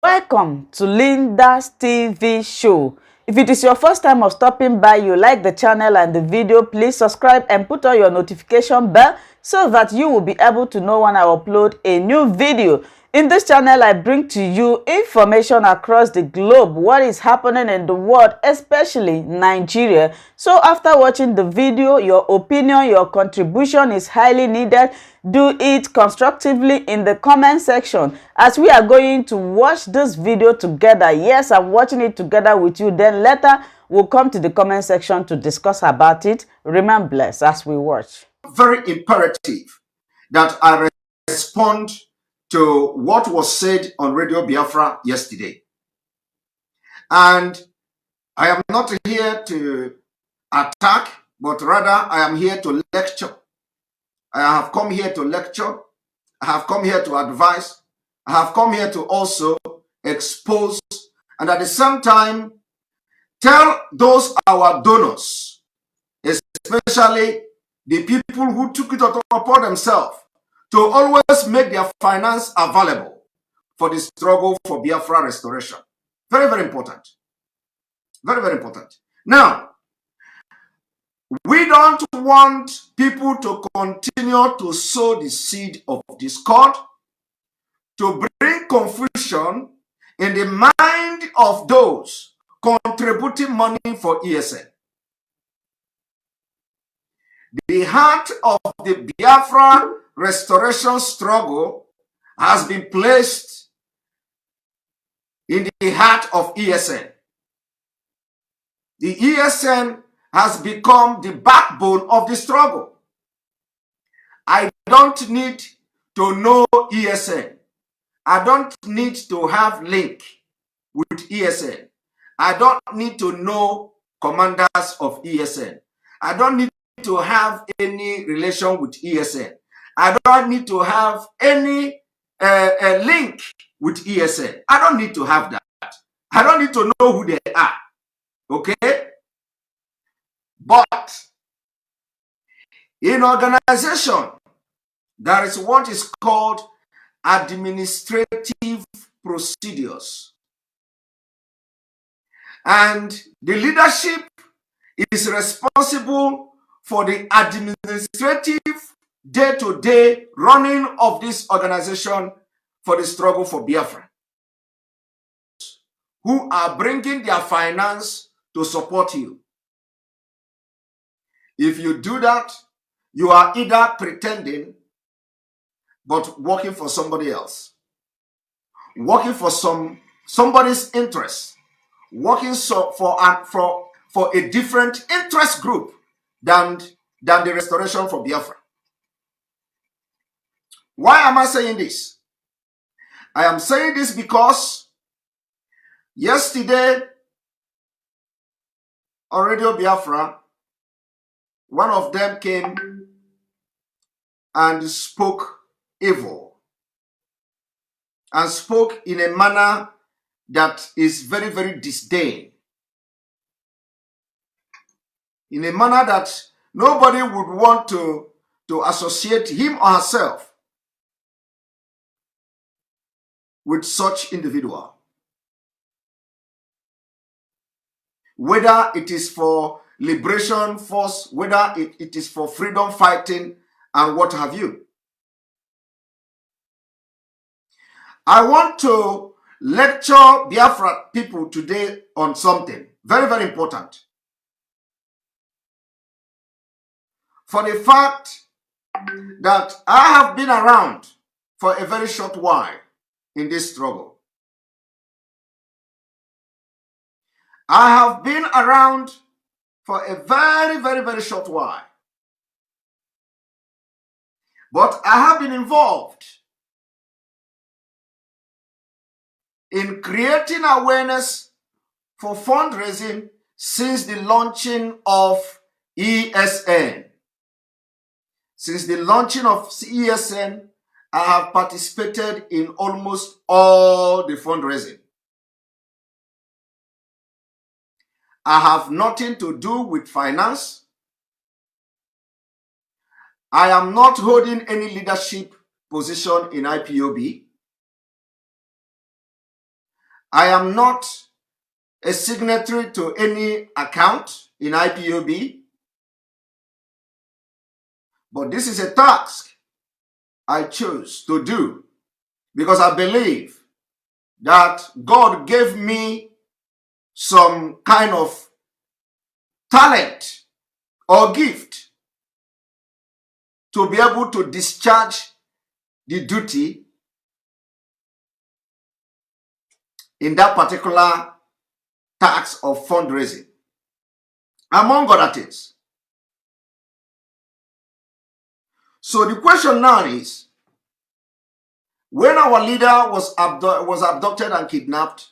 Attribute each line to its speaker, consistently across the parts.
Speaker 1: Welcome to Linda's TV show. If it is your first time of stopping by, you like the channel and the video, please subscribe and put on your notification bell so that you will be able to know when I upload a new video. In this channel, I bring to you information across the globe, what is happening in the world, especially Nigeria. So after watching the video, your opinion, your contribution is highly needed. Do it constructively in the comment section as we are going to watch this video together. Yes, I'm watching it together with you. Then later, we'll come to the comment section to discuss about it. Remain blessed as we watch.
Speaker 2: Very imperative that I respond to what was said on Radio Biafra yesterday. And I am not here to attack, but rather I am here to lecture. I have come here to lecture. I have come here to advise. I have come here to also expose and at the same time tell those our donors, especially the people who took it upon themselves to always make their finance available for the struggle for Biafra restoration. Very, very important. Very, very important. Now, we don't want people to continue to sow the seed of discord, to bring confusion in the mind of those contributing money for ESN. The heart of the Biafra restoration struggle has been placed in the heart of ESN. The ESN has become the backbone of the struggle. I don't need to know ESN. I don't need to have link with ESN. I don't need to know commanders of ESN. I don't need to have any relation with ESN. I don't need to have any link with ESN. I don't need to have that. I don't need to know who they are. Okay? But in organization, there is what is called administrative procedures. And the leadership is responsible for the administrative day-to-day running of this organization for the struggle for Biafra, who are bringing their finance to support you. If you do that, you are either pretending but working for somebody else, working for somebody's interest, working for a different interest group than the restoration for Biafra. Why am I saying this? I am saying this because yesterday on Radio Biafra, one of them came and spoke evil and spoke in a manner that is very, very disdain. In a manner that nobody would want to associate him or herself with such individual. Whether it is for liberation force, whether it is for freedom fighting and what have you. I want to lecture Biafra people today on something very, very important. For the fact that I have been around for a very short while in this struggle. I have been around for a very, very, very short while. But I have been involved in creating awareness for fundraising since the launching of ESN. Since the launching of ESN, I have participated in almost all the fundraising. I have nothing to do with finance. I am not holding any leadership position in IPOB. I am not a signatory to any account in IPOB, but this is a task I chose to do because I believe that God gave me some kind of talent or gift to be able to discharge the duty in that particular task of fundraising, among other things. So the question now is, when our leader was abducted and kidnapped,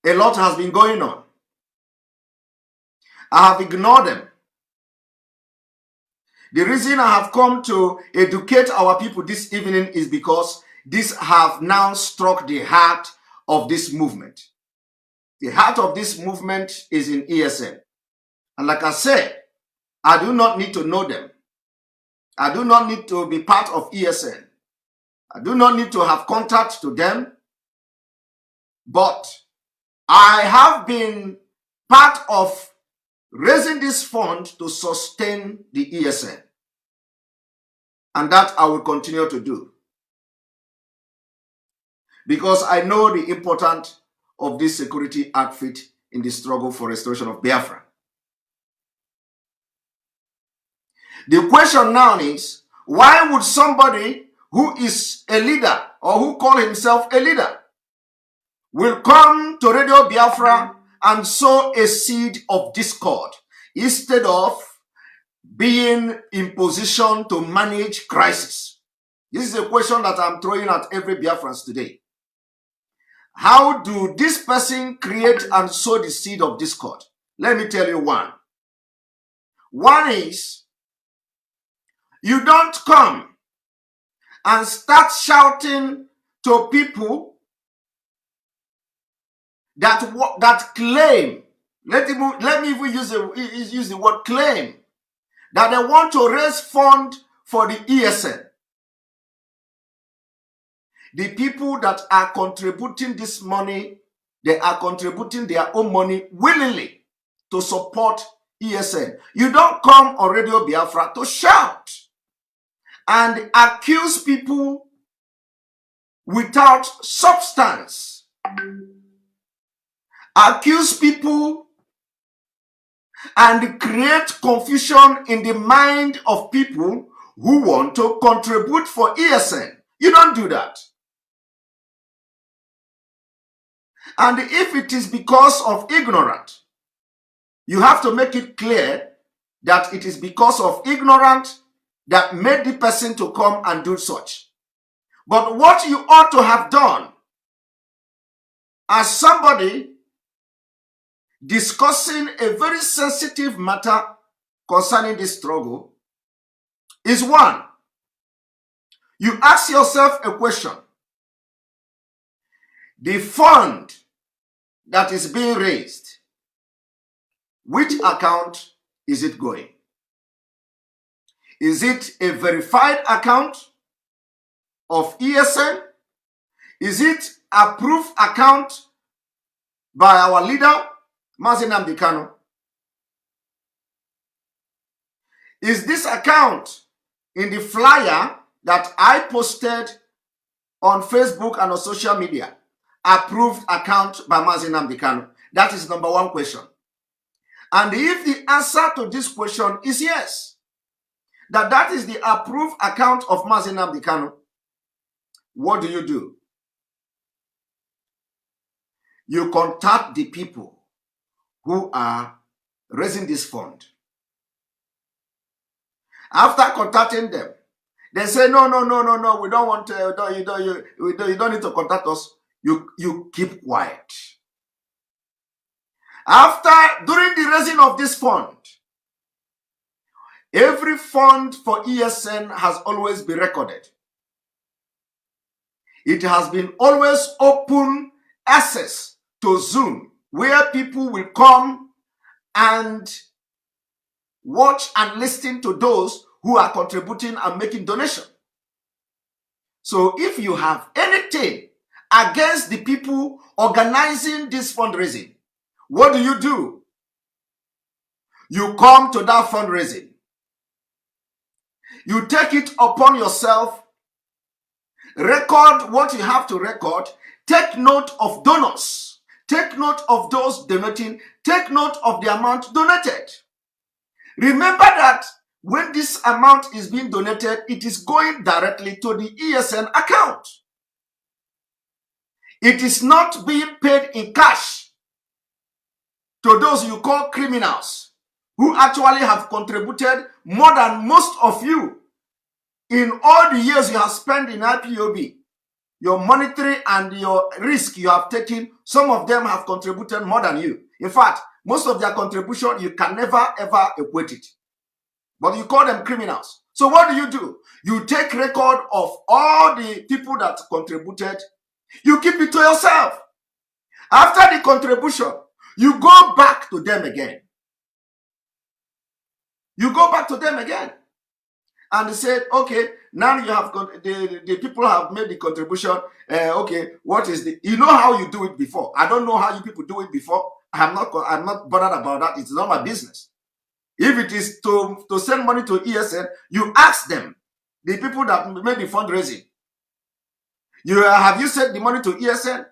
Speaker 2: a lot has been going on. I have ignored them. The reason I have come to educate our people this evening is because this have now struck the heart of this movement. The heart of this movement is in ESN. And like I said, I do not need to know them. I do not need to be part of ESN. I do not need to have contact to them. But I have been part of raising this fund to sustain the ESN. And that I will continue to do. Because I know the importance of this security outfit in the struggle for restoration of Biafra. The question now is, why would somebody who is a leader or who call himself a leader will come to Radio Biafra and sow a seed of discord instead of being in position to manage crisis? This is a question that I'm throwing at every Biafrans today. How do this person create and sow the seed of discord? Let me tell you one. One is, you don't come and start shouting to people that claim, let me even use the word claim, that they want to raise fund for the ESN. The people that are contributing this money, they are contributing their own money willingly to support ESN. You don't come on Radio Biafra to shout and accuse people without substance. Accuse people and create confusion in the mind of people who want to contribute for ESN. You don't do that. And if it is because of ignorance, you have to make it clear that it is because of ignorance that made the person to come and do such. But what you ought to have done as somebody discussing a very sensitive matter concerning this struggle is one, you ask yourself a question. The fund that is being raised, which account is it going? Is it a verified account of ESN? Is it approved account by our leader, Mazi Nnamdi Kanu? Is this account in the flyer that I posted on Facebook and on social media approved account by Mazi Nnamdi Kanu? That is number one question. And if the answer to this question is yes, that is the approved account of Mazi Nnamdi Kanu, what do? You contact the people who are raising this fund. After contacting them, they say, no, we don't want to, you don't need to contact us. You keep quiet. During the raising of this fund, every fund for ESN has always been recorded. It has been always open access to Zoom, where people will come and watch and listen to those who are contributing and making donation. So if you have anything against the people organizing this fundraising, what do? You come to that fundraising. You take it upon yourself, record what you have to record, take note of donors, take note of those donating, take note of the amount donated. Remember that when this amount is being donated, it is going directly to the ESN account. It is not being paid in cash to those you call criminals who actually have contributed more than most of you in all the years you have spent in IPOB. Your monetary and your risk you have taken, some of them have contributed more than you. In fact, most of their contribution, you can never ever equate it. But you call them criminals. So what do? You take record of all the people that contributed. You keep it to yourself. After the contribution, you go back to them again. You go back to them again. And they said, okay, now you have the people have made the contribution. Okay, what is the? You know how you do it before. I don't know how you people do it before. I'm not bothered about that. It's not my business. If it is to send money to ESN, you ask them, the people that made the fundraising. Have you sent the money to ESN?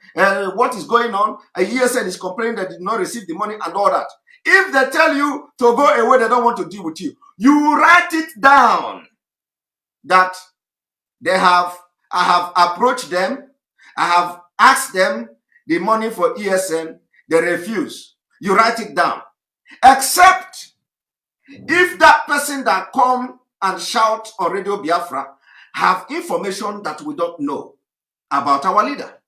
Speaker 2: What is going on? ESN is complaining that did not receive the money and all that. If they tell you to go away, they don't want to deal with you. You write it down that I have approached them, I have asked them the money for ESN, they refuse. You write it down. Except if that person that come and shout on Radio Biafra have information that we don't know about our leader,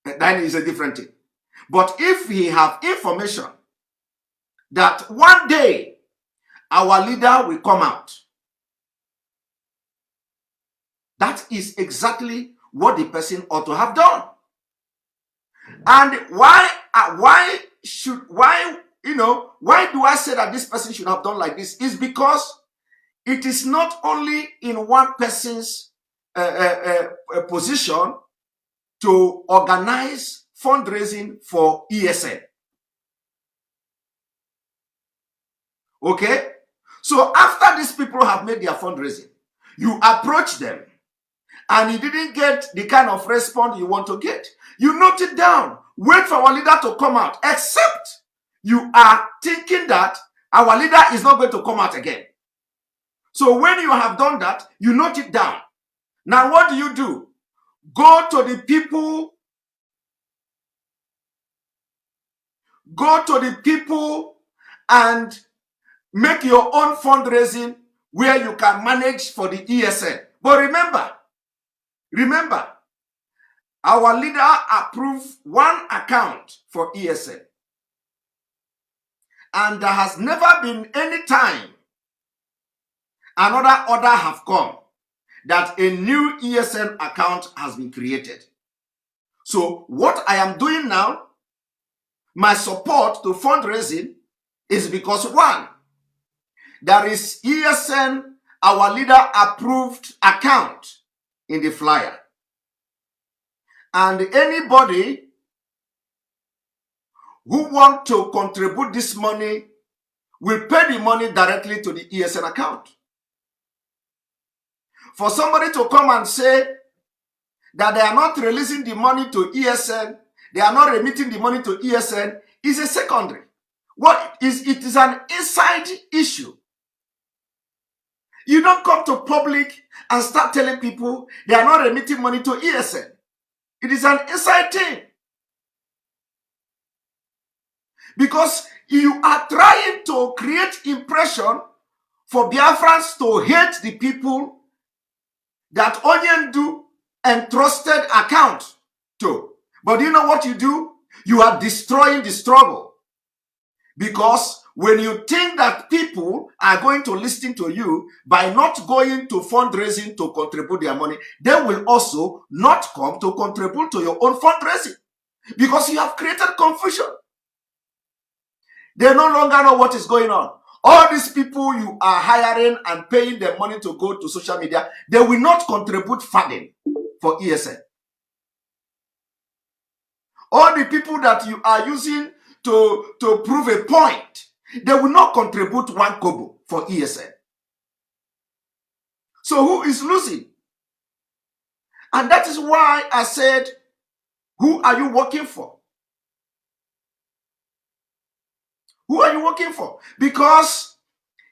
Speaker 2: that is a different thing. But if we have information that one day our leader will come out, that is exactly what the person ought to have done. And why do I say that this person should have done like this? Is because it is not only in one person's position to organize fundraising for ESN. Okay? So after these people have made their fundraising, you approach them and you didn't get the kind of response you want to get. You note it down. Wait for our leader to come out. Except you are thinking that our leader is not going to come out again. So when you have done that, you note it down. Now what do? Go to the people and make your own fundraising where you can manage for the ESN. But remember, our leader approved one account for ESN. And there has never been any time another order have come that a new ESN account has been created. So what I am doing now, my support to fundraising is because one, there is ESN, our leader approved account in the flyer. And anybody who want to contribute this money will pay the money directly to the ESN account. For somebody to come and say that they are not releasing the money to ESN, they are not remitting the money to ESN, is a secondary. It is an inside issue. You don't come to public and start telling people they are not remitting money to ESN. It is an inside thing. Because you are trying to create impression for Biafrans to hate the people that Onyendu entrusted account to. But you know what you do? You are destroying the struggle. Because when you think that people are going to listen to you by not going to fundraising to contribute their money, they will also not come to contribute to your own fundraising. Because you have created confusion. They no longer know what is going on. All these people you are hiring and paying them money to go to social media, they will not contribute funding for ESN. all the people that you are using to prove a point, they will not contribute 1 kobo for ESN. So who is losing? And that is why I said, who are you working for? Who are you working for? Because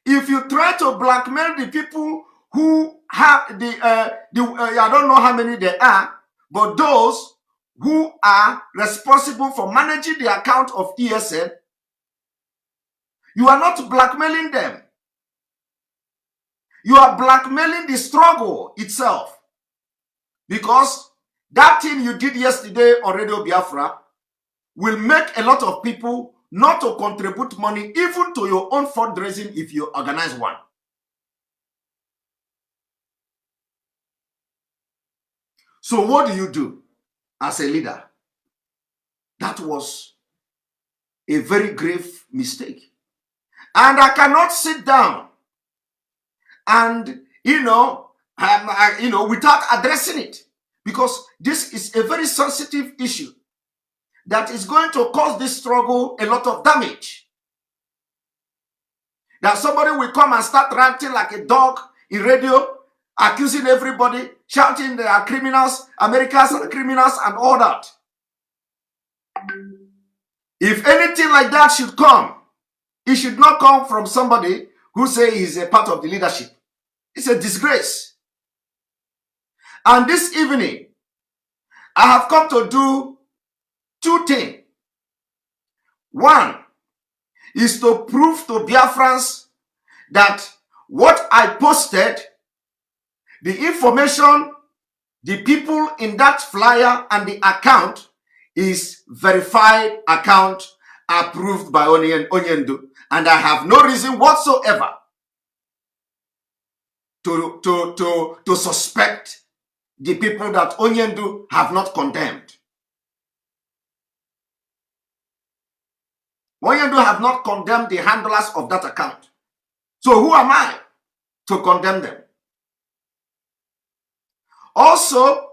Speaker 2: if you try to blackmail the people who have I don't know how many there are, but those who are responsible for managing the account of ESN, you are not blackmailing them. You are blackmailing the struggle itself. Because that thing you did yesterday on Radio Biafra will make a lot of people not to contribute money even to your own fundraising if you organize one. So what do you do as a leader? That was a very grave mistake. And I cannot sit down and, without addressing it, because this is a very sensitive issue that is going to cause this struggle a lot of damage. That somebody will come and start ranting like a dog in radio, accusing everybody, shouting they are criminals, Americans are criminals and all that. If anything like that should come, it should not come from somebody who say he's a part of the leadership. It's a disgrace. And this evening, I have come to do 2 things. One is to prove to Biafrans that what I posted, the information, the people in that flyer and the account is verified account approved by Onyendu. And I have no reason whatsoever to suspect the people that Onyendu have not condemned. Onyendu have not condemned the handlers of that account. So who am I to condemn them? Also,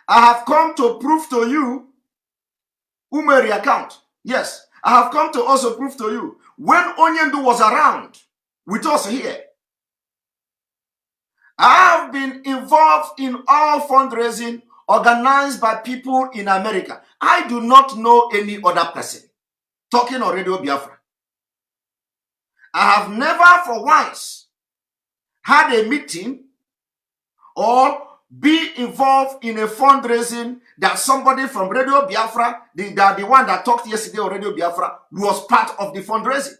Speaker 2: I have come to prove to you Umeri account. Yes, I have come to also prove to you when Onyendu was around with us here, I have been involved in all fundraising organized by people in America. I do not know any other person talking on Radio Biafra. I have never for once had a meeting or be involved in a fundraising that somebody from Radio Biafra, the one that talked yesterday on Radio Biafra, was part of the fundraising.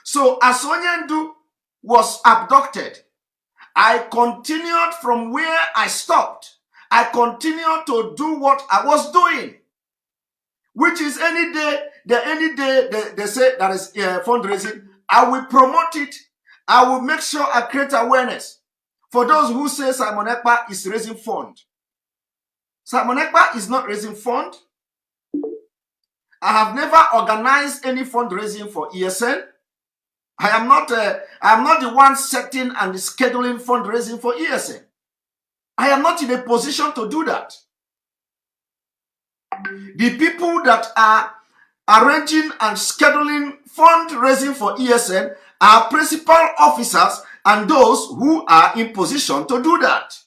Speaker 2: So as Onyendu was abducted, I continued from where I stopped. I continued to do what I was doing, which is any day they say that is fundraising, I will promote it. I will make sure I create awareness. For those who say Simon Ekpa is raising fund, Simon Ekpa is not raising fund. I have never organized any fundraising for ESN. I am not the one setting and scheduling fundraising for ESN. I am not in a position to do that. The people that are arranging and scheduling fundraising for ESN are principal officers and those who are in position to do that.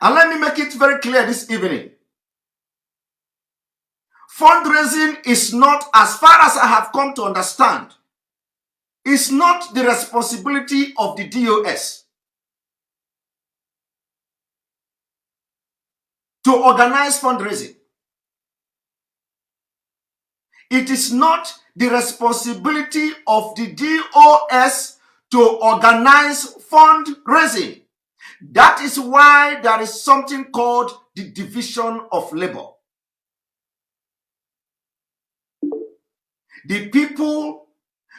Speaker 2: And let me make it very clear this evening. Fundraising is not, as far as I have come to understand, is not the responsibility of the DOS to organize fundraising. It is not the responsibility of the DOS to organize fundraising. That is why there is something called the division of labor. The people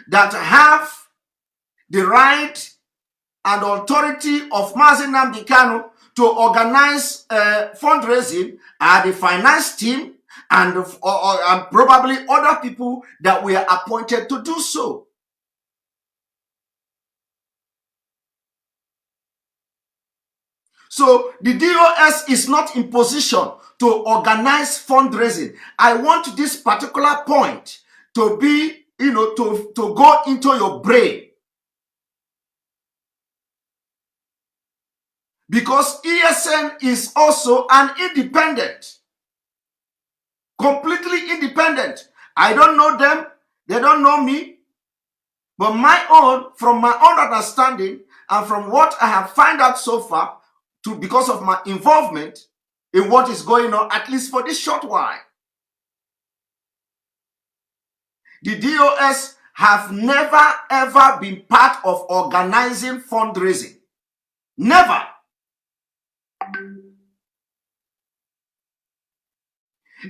Speaker 2: that have the right and authority of Mazi Nnamdi Kanu to organize fundraising are the finance team and probably other people that were appointed to do so. So the DOS is not in position to organize fundraising. I want this particular point to be, to go into your brain. Because ESN is also an independent. Completely independent. I don't know them. They don't know me. But from my own understanding and from what I have found out so far, because of my involvement in what is going on, at least for this short while, the DOS have never ever been part of organizing fundraising. Never.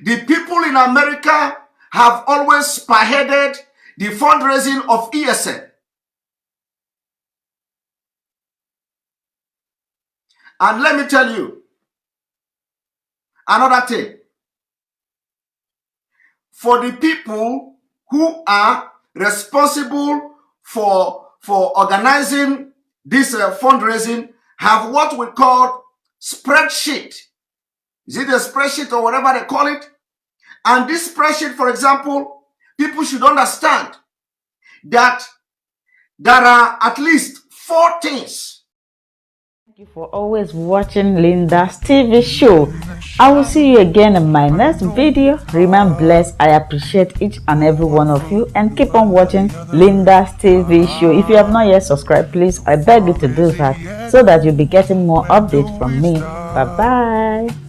Speaker 2: The people in America have always spearheaded the fundraising of ESN. And let me tell you another thing. For the people who are responsible for organizing this fundraising, have what we call spreadsheet. Is it a spreadsheet or whatever they call it? And this spreadsheet, for example, people should understand that there are at least 4 things.
Speaker 1: Thank you for always watching Linda's TV show. I will see you again in my next video. Remain blessed. I appreciate each and every one of you, and keep on watching Linda's TV show. If you have not yet subscribed, please, I beg you to do that so that you'll be getting more updates from me. Bye bye.